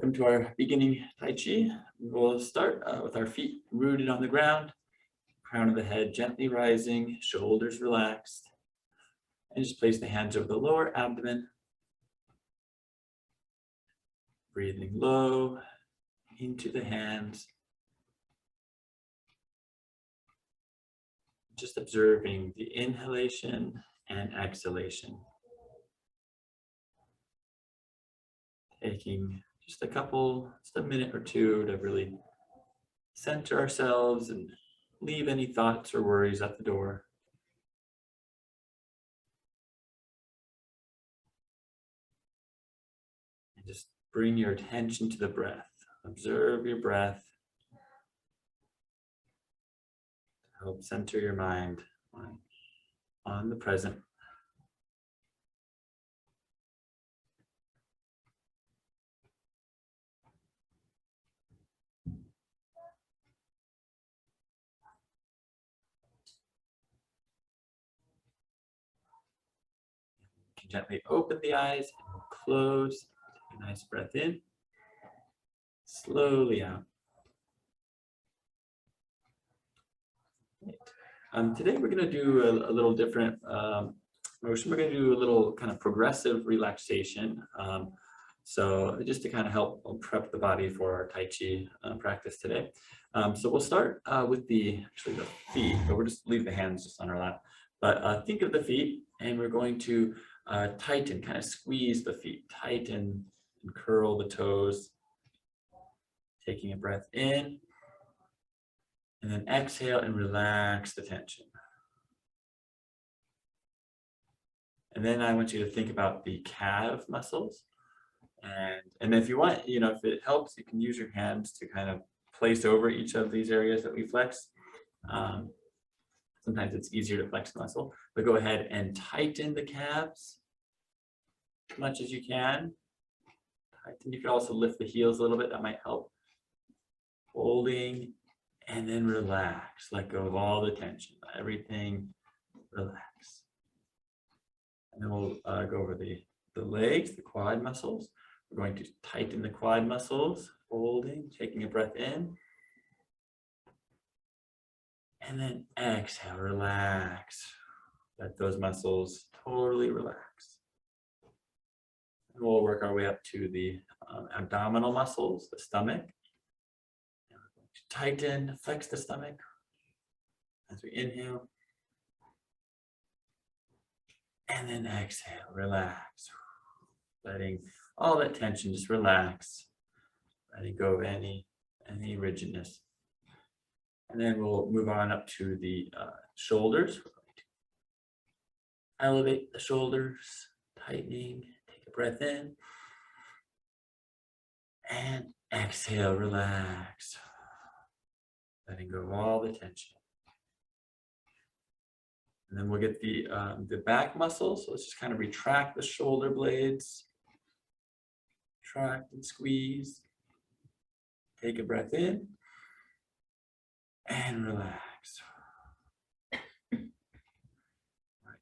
welcome to our beginning Tai Chi. We'll start with our feet rooted on the ground, crown of the head gently rising, shoulders relaxed, and just place the hands over the lower abdomen. Breathing low into the hands. Just observing the inhalation and exhalation. Taking just a minute or two to really center ourselves and leave any thoughts or worries at the door. And just bring your attention to the breath. Observe your breath. Help center your mind on the present. Gently open the eyes and close. Take a nice breath in. Slowly out. Today we're going to do a little different motion. We're going to do a little kind of progressive relaxation. So just to kind of help prep the body for our Tai Chi practice today. So we'll start with the feet, but we'll just leave the hands just on our lap. But think of the feet, and we're going to tighten, kind of squeeze the feet, tighten and curl the toes. Taking a breath in, and then exhale and relax the tension. And then I want you to think about the calf muscles. And if you want, if it helps, you can use your hands to kind of place over each of these areas that we flex. Sometimes it's easier to flex the muscle, but go ahead and tighten the calves as much as you can. Tighten. You can also lift the heels a little bit, that might help. Holding, and then relax. Let go of all the tension. Everything relax. And then we'll go over the legs, the quad muscles. We're going to tighten the quad muscles, holding, taking a breath in. And then exhale, relax. Let those muscles totally relax. And we'll work our way up to the abdominal muscles, the stomach. And we're going to tighten, flex the stomach as we inhale. And then exhale, relax. Letting all that tension just relax. Letting go of any rigidness. And then we'll move on up to the shoulders. We're going to elevate the shoulders, tightening. Take a breath in. And exhale, relax. Letting go of all the tension. And then we'll get the back muscles. So let's just kind of retract the shoulder blades. Retract and squeeze. Take a breath in. And relax. All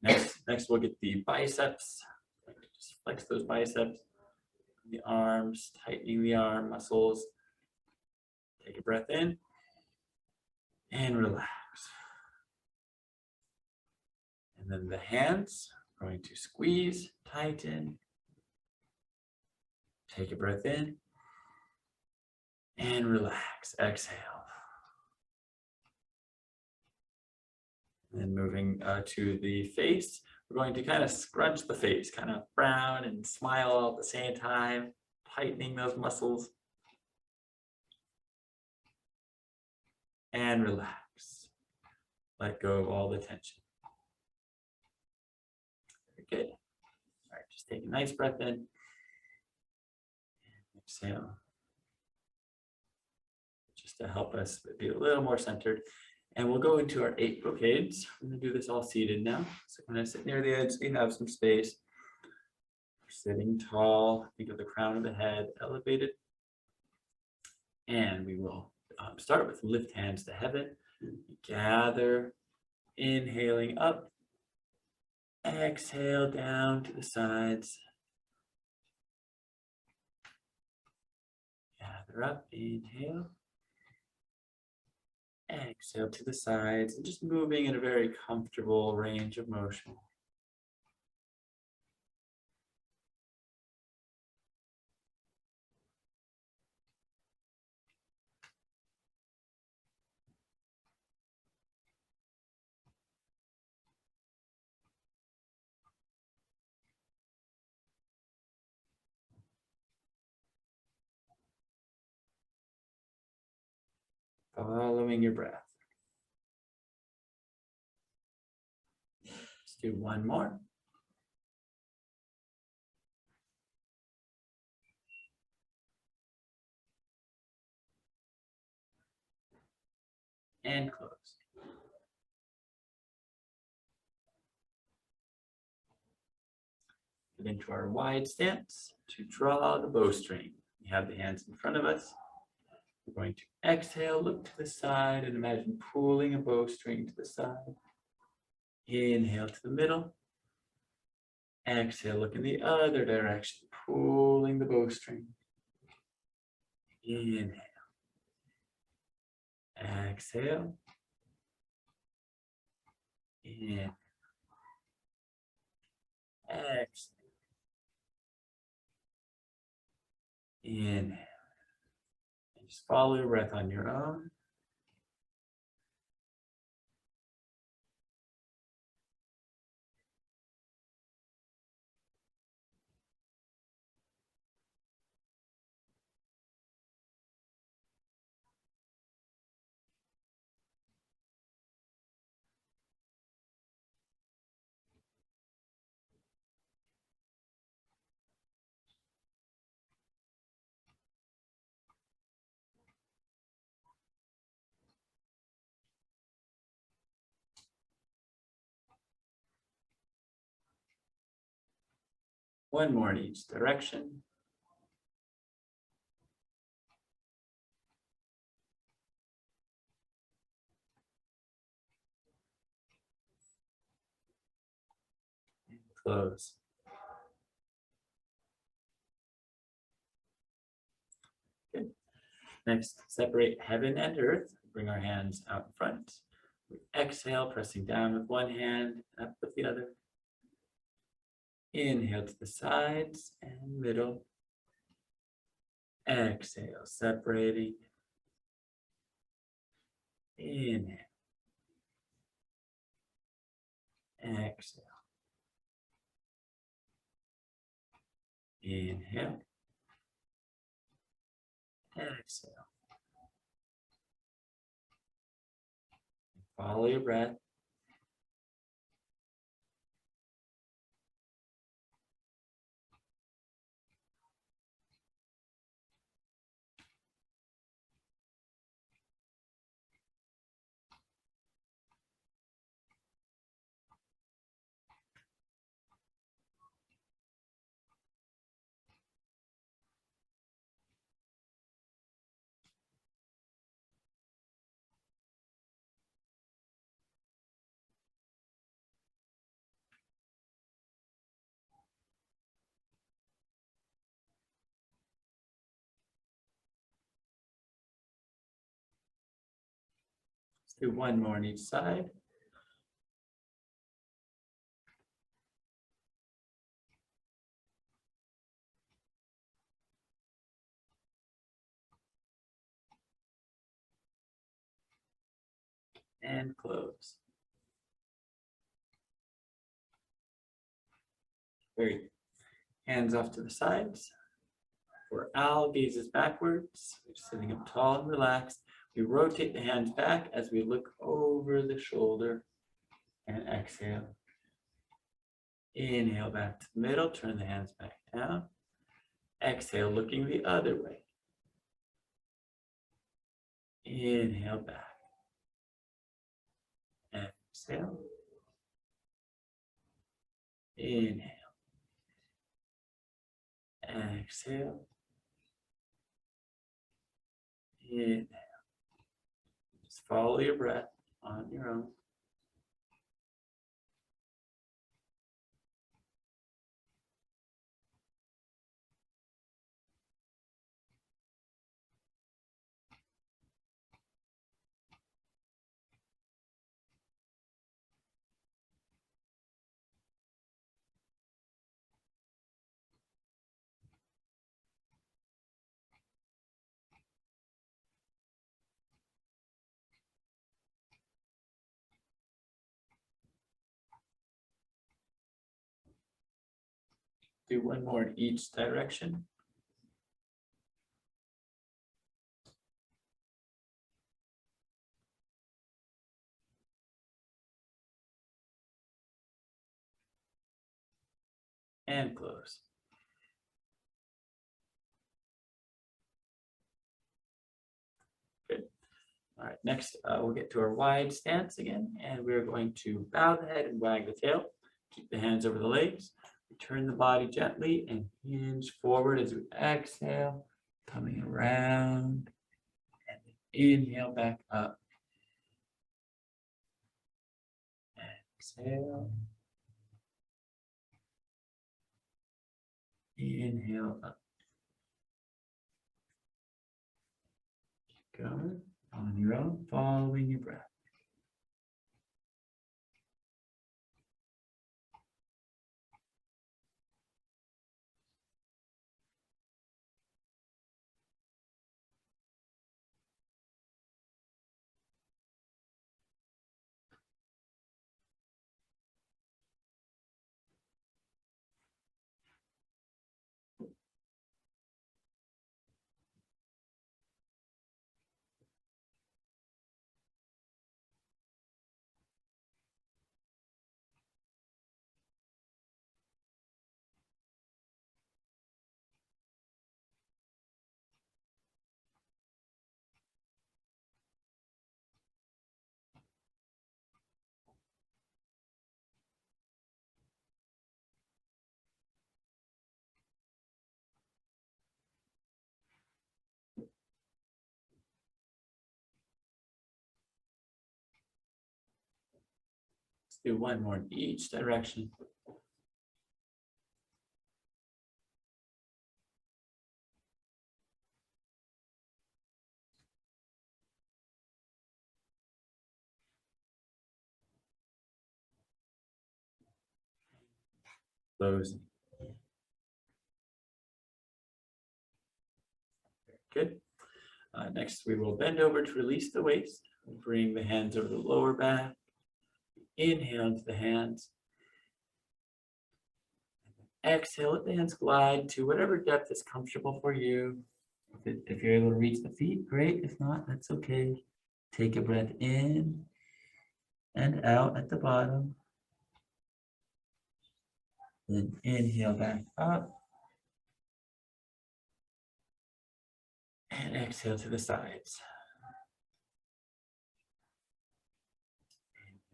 right, next we'll get the biceps. Just flex those biceps. The arms, tightening the arm muscles. Take a breath in. And relax. And then the hands, going to squeeze, tighten. Take a breath in. And relax. Exhale. And then moving to the face, we're going to kind of scrunch the face, kind of frown and smile all at the same time, tightening those muscles. And relax. Let go of all the tension. Good. All right, just take a nice breath in. And exhale. Just to help us be a little more centered. And we'll go into our 8 brocades. We're going to do this all seated now. So I'm going to sit near the edge so you have some space. We're sitting tall. Think of the crown of the head elevated. And we will start with lift hands to heaven. Gather, inhaling up. Exhale down to the sides. Gather up, inhale. Exhale to the sides and just moving in a very comfortable range of motion. Following your breath. Let's do one more. And close. Get into our wide stance to draw the bowstring. We have the hands in front of us. We're going to exhale, look to the side, and imagine pulling a bowstring to the side. Inhale to the middle. Exhale, look in the other direction, pulling the bowstring. Inhale. Exhale. Inhale. Exhale. Inhale. And just follow your breath on your own. One more in each direction. And close. Good. Next, separate heaven and earth. Bring our hands out in front. We exhale, pressing down with one hand, up with the other. Inhale to the sides and middle. Exhale, separating. Inhale. Exhale. Inhale. Exhale. Follow your breath. Let's do one more on each side. And close. Very good. Hands off to the sides. For owl, gazes backwards. We're sitting up tall and relaxed. We rotate the hands back as we look over the shoulder and exhale. Inhale back to the middle, turn the hands back down. Exhale, looking the other way. Inhale back. Exhale. Inhale. Exhale. Inhale. Just follow your breath on your own. Do one more in each direction. And close. Good. All right, next we'll get to our wide stance again, and we're going to bow the head and wag the tail. Keep the hands over the legs. Turn the body gently and hinge forward as we exhale, coming around, and inhale back up. Exhale. Inhale up. Keep going on your own, following your breath. Let's do one more in each direction. Closing. Good. Next, we will bend over to release the waist. Bring the hands over the lower back. Inhale into the hands. Exhale, let the hands glide to whatever depth is comfortable for you. If you're able to reach the feet, great. If not, that's okay. Take a breath in and out at the bottom. Then inhale back up. And exhale to the sides.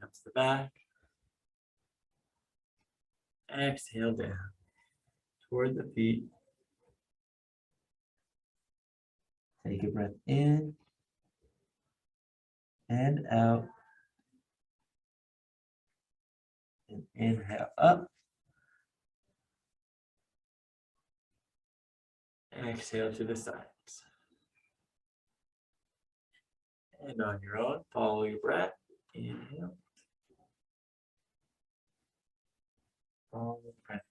Inhale to the back. Exhale down toward the feet. Take a breath in and out. And inhale up. Exhale to the sides. And on your own, follow your breath. Inhale. Follow the breath down.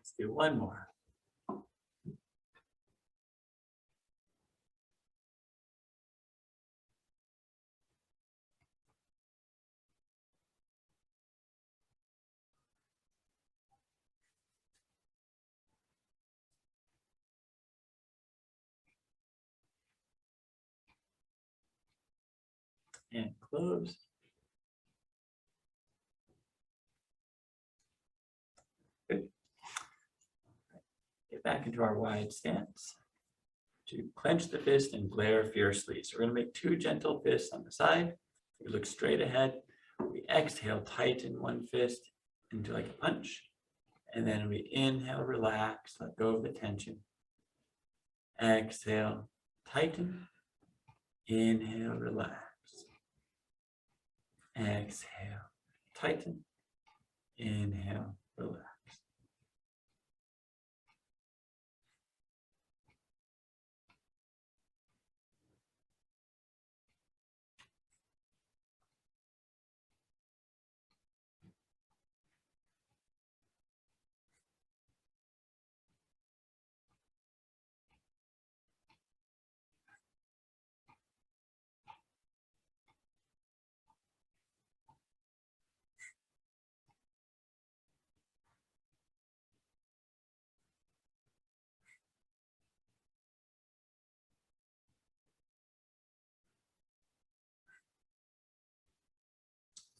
Let's do one more. And close. back into our wide stance to clench the fist and glare fiercely. So we're going to make 2 gentle fists on the side. We look straight ahead. We exhale, tighten one fist into like a punch. And then we inhale, relax, let go of the tension. Exhale, tighten. Inhale, relax. Exhale, tighten. Inhale, relax.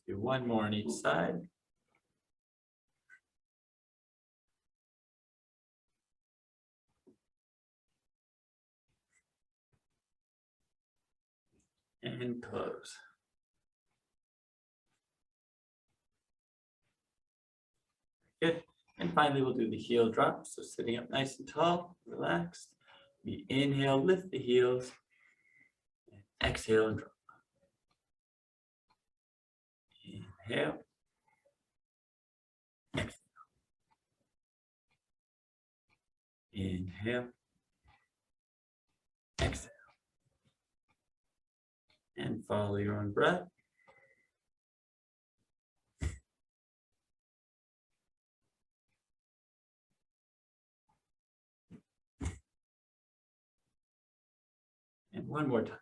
Do one more on each side. And close. Good. And finally, we'll do the heel drop. So sitting up nice and tall, relaxed. We inhale, lift the heels. Exhale and drop. Inhale. Exhale. Inhale. Exhale. And follow your own breath. And one more time.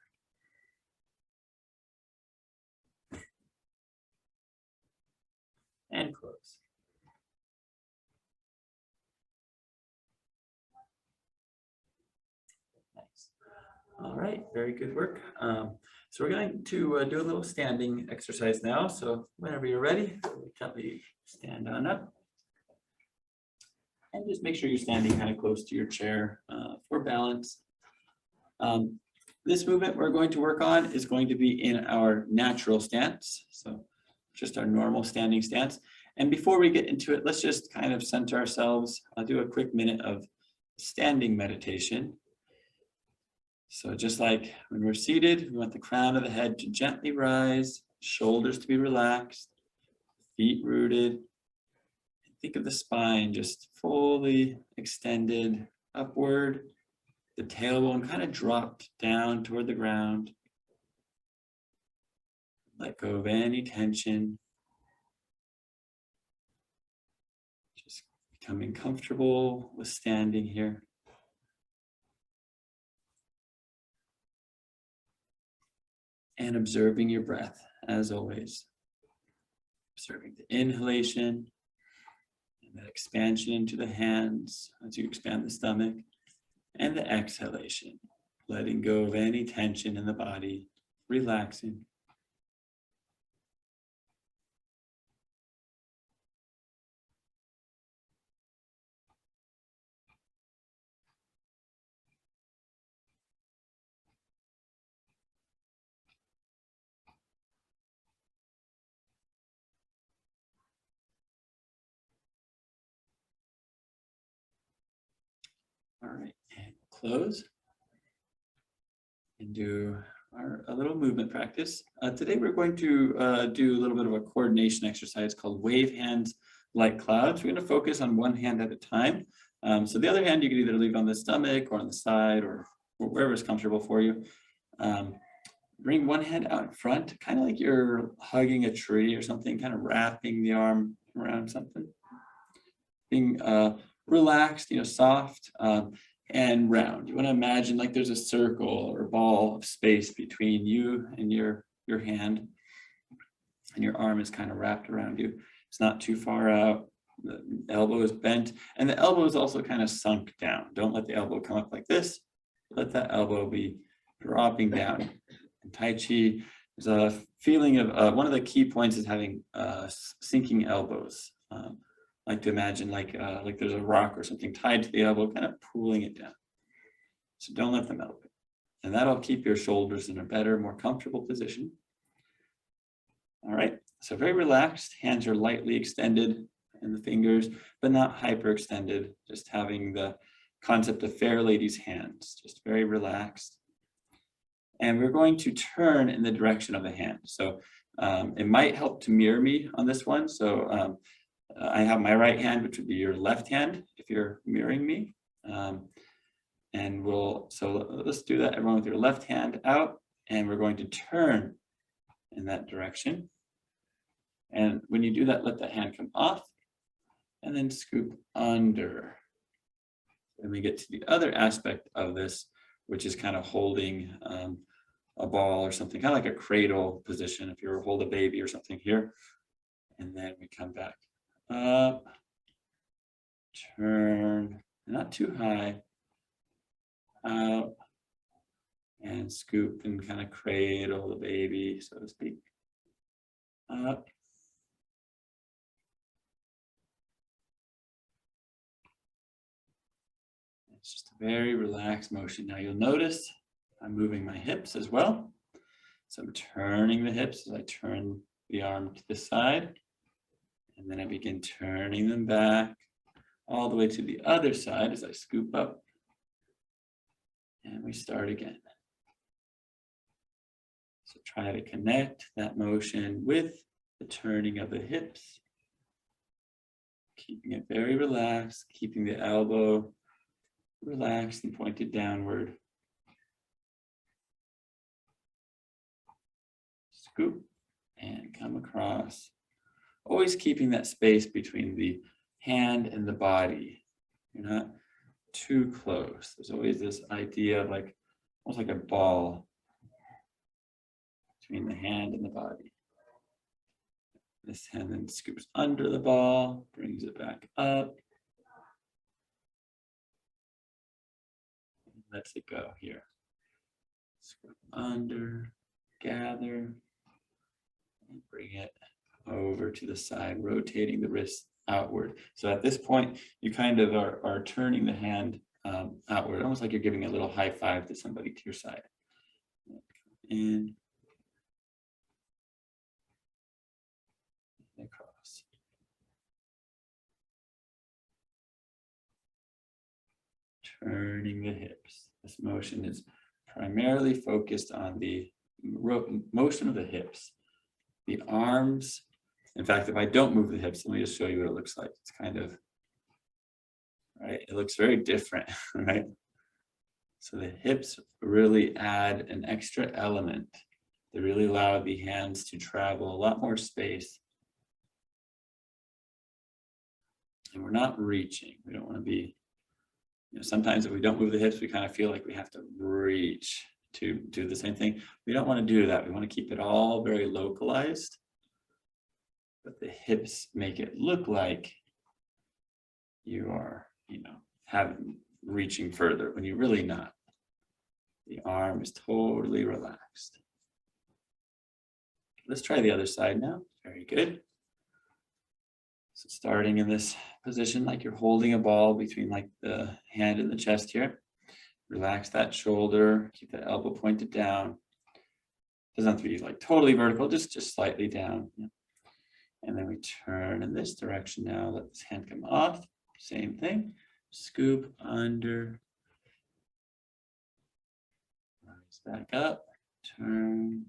And close. Nice. All right, very good work. So we're going to do a little standing exercise now. So whenever you're ready, gently stand on up. And just make sure you're standing kind of close to your chair for balance. This movement we're going to work on is going to be in our natural stance. So just our normal standing stance. And before we get into it, let's just kind of center ourselves. I'll do a quick minute of standing meditation. So just like when we're seated, we want the crown of the head to gently rise, shoulders to be relaxed, feet rooted. Think of the spine just fully extended upward, the tailbone kind of dropped down toward the ground. Let go of any tension. Just becoming comfortable with standing here. And observing your breath, as always. Observing the inhalation and that expansion into the hands as you expand the stomach, and the exhalation, letting go of any tension in the body, relaxing. All right, and close. And do a little movement practice. Today we're going to do a little bit of a coordination exercise called wave hands like clouds. We're going to focus on one hand at a time. So the other hand you can either leave on the stomach or on the side or wherever is comfortable for you. Bring one hand out in front, kind of like you're hugging a tree or something, kind of wrapping the arm around something. Being relaxed, soft. And round. You want to imagine like there's a circle or ball of space between you and your hand, and your arm is kind of wrapped around you. It's not too far out. The elbow is bent, and the elbow is also kind of sunk down. Don't let the elbow come up like this. Let that elbow be dropping down. In Tai Chi, there's a feeling of one of the key points is having sinking elbows. like to imagine like there's a rock or something tied to the elbow, kind of pulling it down. So don't let them open. And that'll keep your shoulders in a better, more comfortable position. All right, so very relaxed, hands are lightly extended in the fingers, but not hyperextended, just having the concept of fair lady's hands, just very relaxed. And we're going to turn in the direction of the hand. So it might help to mirror me on this one. So I have my right hand, which would be your left hand if you're mirroring me. And so let's do that, everyone, with your left hand out, and we're going to turn in that direction. And when you do that, let that hand come off and then scoop under. And we get to the other aspect of this, which is kind of holding a ball or something, kind of like a cradle position if you were hold a baby or something here. And then we come back up, turn, not too high, out, and scoop and kind of cradle the baby, so to speak. Up. It's just a very relaxed motion. Now you'll notice I'm moving my hips as well. So I'm turning the hips as I turn the arm to the side. And then I begin turning them back all the way to the other side as I scoop up. And we start again. So try to connect that motion with the turning of the hips. Keeping it very relaxed, keeping the elbow relaxed and pointed downward. Scoop and come across. Always keeping that space between the hand and the body. You're not too close. There's always this idea of like, almost like a ball between the hand and the body. This hand then scoops under the ball, brings it back up. And lets it go here. Scoop under, gather, and bring it over to the side, rotating the wrist outward. So at this point, you kind of are turning the hand outward, almost like you're giving a little high five to somebody to your side. In, across. Turning the hips. This motion is primarily focused on the motion of the hips. The arms, in fact, if I don't move the hips, let me just show you what it looks like. It's kind of, right? It looks very different, right? So the hips really add an extra element. They really allow the hands to travel a lot more space. And we're not reaching. We don't want to be, sometimes if we don't move the hips, we kind of feel like we have to reach to do the same thing. We don't want to do that. We want to keep it all very localized. But the hips make it look like you are, reaching further when you're really not. The arm is totally relaxed. Let's try the other side now. Very good. So starting in this position, like you're holding a ball between like the hand and the chest here. Relax that shoulder, keep the elbow pointed down. Doesn't have to be like totally vertical, just slightly down. Yeah. And then we turn in this direction now. Let this hand come off. Same thing. Scoop under. Rise back up. Turn.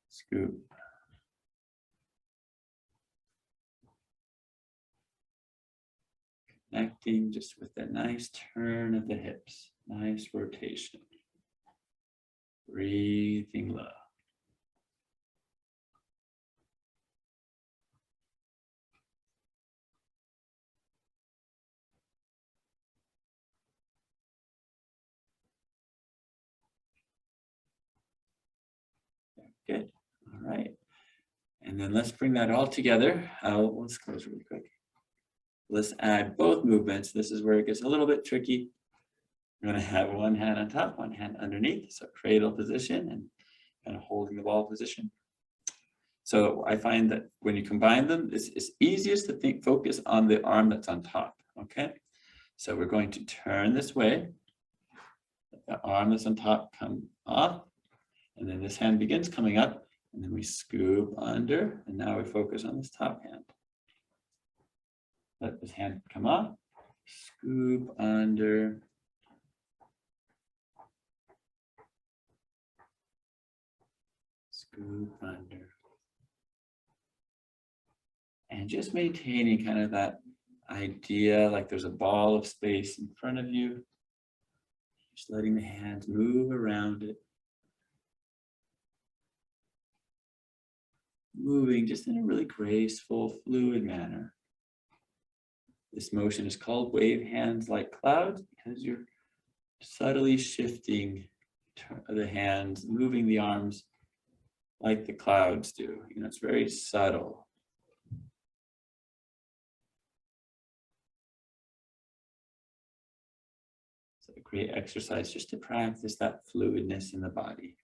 Scoop. Connecting just with a nice turn of the hips. Nice rotation. Breathing low. Good. All right. And then let's bring that all together. Let's close really quick. Let's add both movements. This is where it gets a little bit tricky. We're going to have one hand on top, one hand underneath. So cradle position and kind of holding the ball position. So I find that when you combine them, it's easiest to focus on the arm that's on top, okay? So we're going to turn this way. Let the arm that's on top come off, and then this hand begins coming up, and then we scoop under, and now we focus on this top hand. Let this hand come off, scoop under. Scoop under. And just maintaining kind of that idea like there's a ball of space in front of you. Just letting the hands move around it. Moving just in a really graceful, fluid manner. This motion is called wave hands like clouds because you're subtly shifting the hands, moving the arms like the clouds do. You know, it's very subtle. So a great exercise just to practice that fluidness in the body.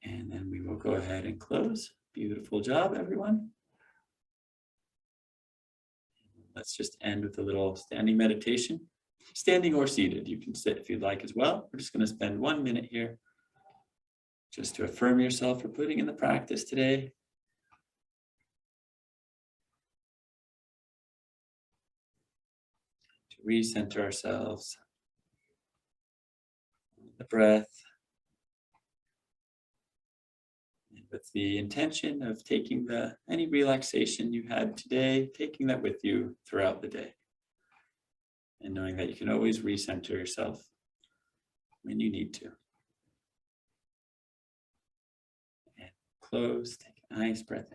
And then we will go ahead and close. Beautiful job, everyone. Let's just end with a little standing meditation. Standing or seated, you can sit if you'd like as well. We're just going to spend 1 minute here just to affirm yourself for putting in the practice today. To recenter ourselves. The breath. And with the intention of taking any relaxation you had today, taking that with you throughout the day. And knowing that you can always recenter yourself when you need to. And close, take a nice breath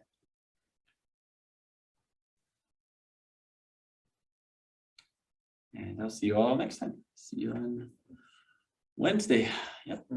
in. And I'll see you all next time. See you on Wednesday. Yep.